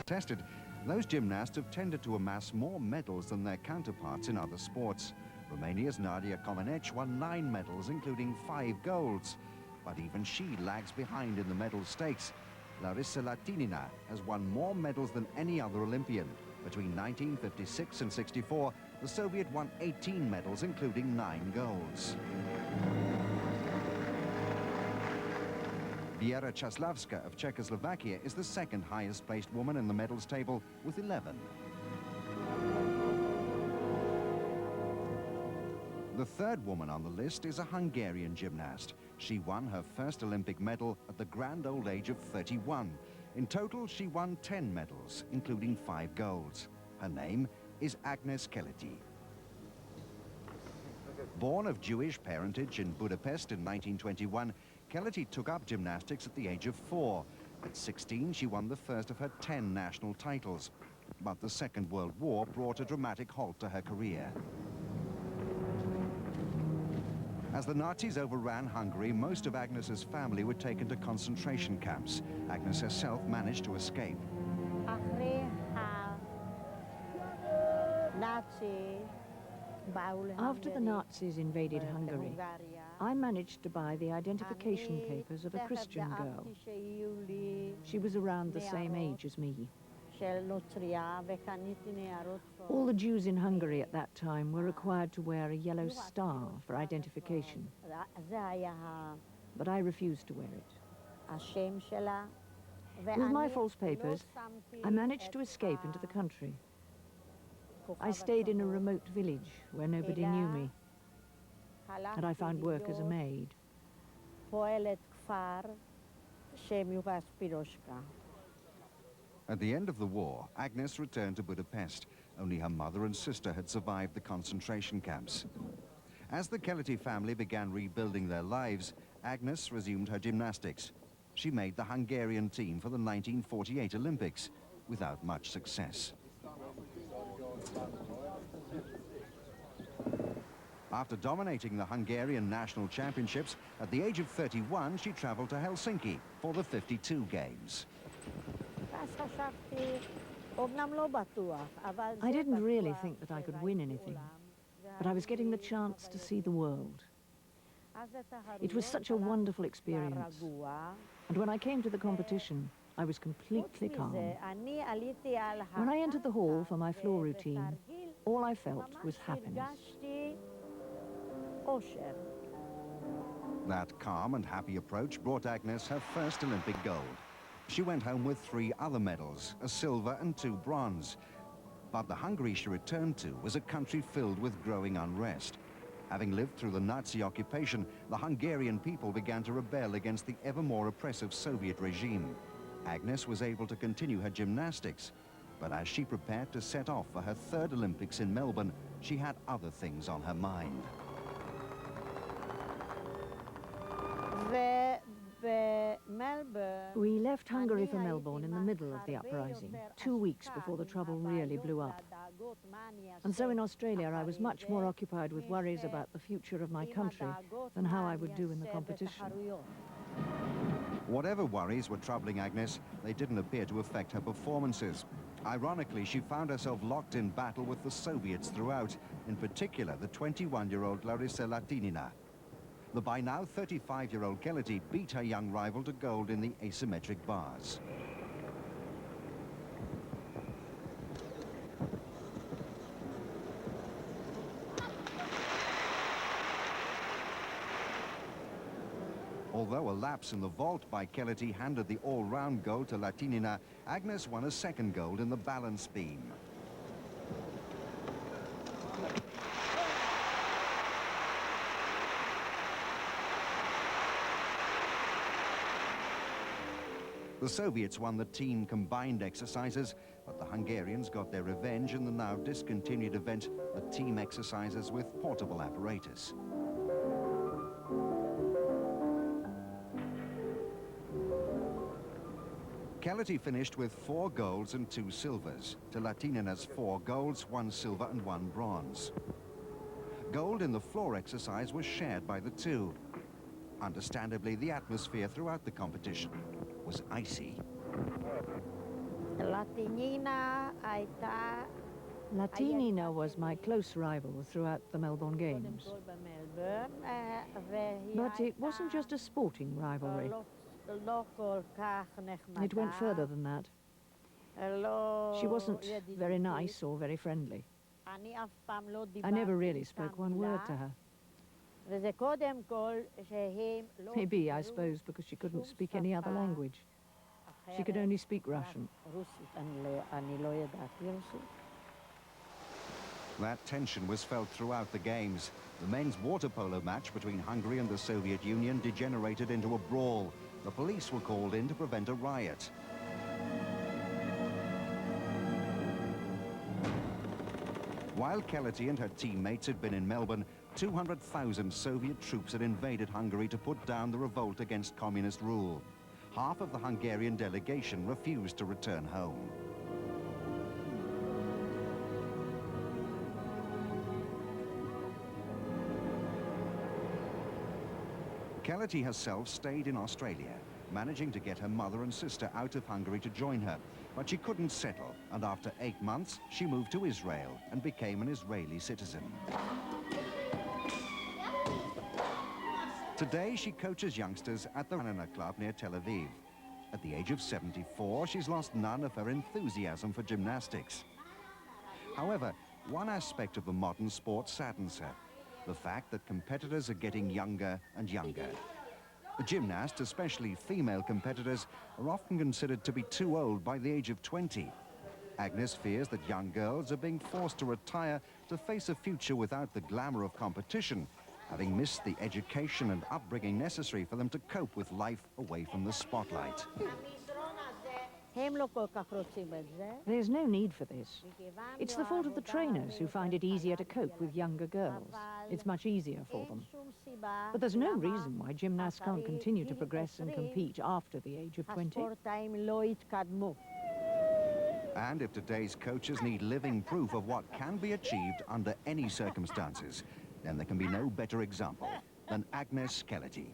tested, those gymnasts have tended to amass more medals than their counterparts in other sports. Romania's Nadia Comaneci won 9 medals, including 5 golds. But even she lags behind in the medal stakes. Larisa Latinina has won more medals than any other Olympian. Between 1956 and 64, the Soviet won 18 medals, including 9 golds. Viera Czaslavska of Czechoslovakia is the second highest placed woman in the medals table with 11. The third woman on the list is a Hungarian gymnast. She won her first Olympic medal at the grand old age of 31. In total, she won 10 medals, including 5 golds. Her name is Agnes Keleti. Born of Jewish parentage in Budapest in 1921, Keleti took up gymnastics at the age of 4. At 16, she won the first of her 10 national titles. But the Second World War brought a dramatic halt to her career. As the Nazis overran Hungary, most of Agnes's family were taken to concentration camps. Agnes herself managed to escape. After the Nazis invaded Hungary, I managed to buy the identification papers of a Christian girl. She was around the same age as me. All the Jews in Hungary at that time were required to wear a yellow star for identification. But I refused to wear it. With my false papers, I managed to escape into the country. I stayed in a remote village where nobody knew me, and I found work as a maid. At the end of the war, Agnes returned to Budapest. Only her mother and sister had survived the concentration camps. As the Keleti family began rebuilding their lives, Agnes resumed her gymnastics. She made the Hungarian team for the 1948 Olympics, without much success. After dominating the Hungarian national championships, at the age of 31, she traveled to Helsinki for the 52 Games. I didn't really think that I could win anything, but I was getting the chance to see the world. It was such a wonderful experience, and when I came to the competition, I was completely calm. When I entered the hall for my floor routine, all I felt was happiness. That calm and happy approach brought Agnes her first Olympic gold. She went home with 3 other medals, a silver and 2 bronze. But the Hungary she returned to was a country filled with growing unrest. Having lived through the Nazi occupation, the Hungarian people began to rebel against the ever more oppressive Soviet regime. Agnes was able to continue her gymnastics, but as she prepared to set off for her 3rd Olympics in Melbourne, she had other things on her mind. We left Hungary for Melbourne in the middle of the uprising, 2 weeks before the trouble really blew up. And so in Australia, I was much more occupied with worries about the future of my country than how I would do in the competition. Whatever worries were troubling Agnes, they didn't appear to affect her performances. Ironically, she found herself locked in battle with the Soviets throughout, in particular the 21-year-old Larisa Latinina. The by now 35-year-old Keleti beat her young rival to gold in the asymmetric bars. Although a lapse in the vault by Keleti handed the all-round gold to Latinina, Agnes won a 2nd gold in the balance beam. The Soviets won the team combined exercises, but the Hungarians got their revenge in the now discontinued event, the team exercises with portable apparatus. Keleti finished with 4 golds and 2 silvers, to Latinina's 4 golds, 1 silver and 1 bronze. Gold in the floor exercise was shared by the two. Understandably, the atmosphere throughout the competition was icy. Latinina was my close rival throughout the Melbourne Games. But it wasn't just a sporting rivalry. It went further than that. She wasn't very nice or very friendly. I never really spoke one word to her. Maybe, I suppose, because she couldn't speak any other language. She could only speak Russian. That tension was felt throughout the Games. The men's water polo match between Hungary and the Soviet Union degenerated into a brawl. The police were called in to prevent a riot. While Keleti and her teammates had been in Melbourne, 200,000 Soviet troops had invaded Hungary to put down the revolt against communist rule. Half of the Hungarian delegation refused to return home. Keleti herself stayed in Australia, managing to get her mother and sister out of Hungary to join her. But she couldn't settle, and after 8 months, she moved to Israel and became an Israeli citizen. Today, she coaches youngsters at the Gymnast club near Tel Aviv. At the age of 74, she's lost none of her enthusiasm for gymnastics. However, one aspect of the modern sport saddens her: the fact that competitors are getting younger and younger. Gymnasts, especially female competitors, are often considered to be too old by the age of 20. Agnes fears that young girls are being forced to retire to face a future without the glamour of competition, having missed the education and upbringing necessary for them to cope with life away from the spotlight. There's no need for this. It's the fault of the trainers who find it easier to cope with younger girls. It's much easier for them. But there's no reason why gymnasts can't continue to progress and compete after the age of 20. And if today's coaches need living proof of what can be achieved under any circumstances, then there can be no better example than Agnes Keleti.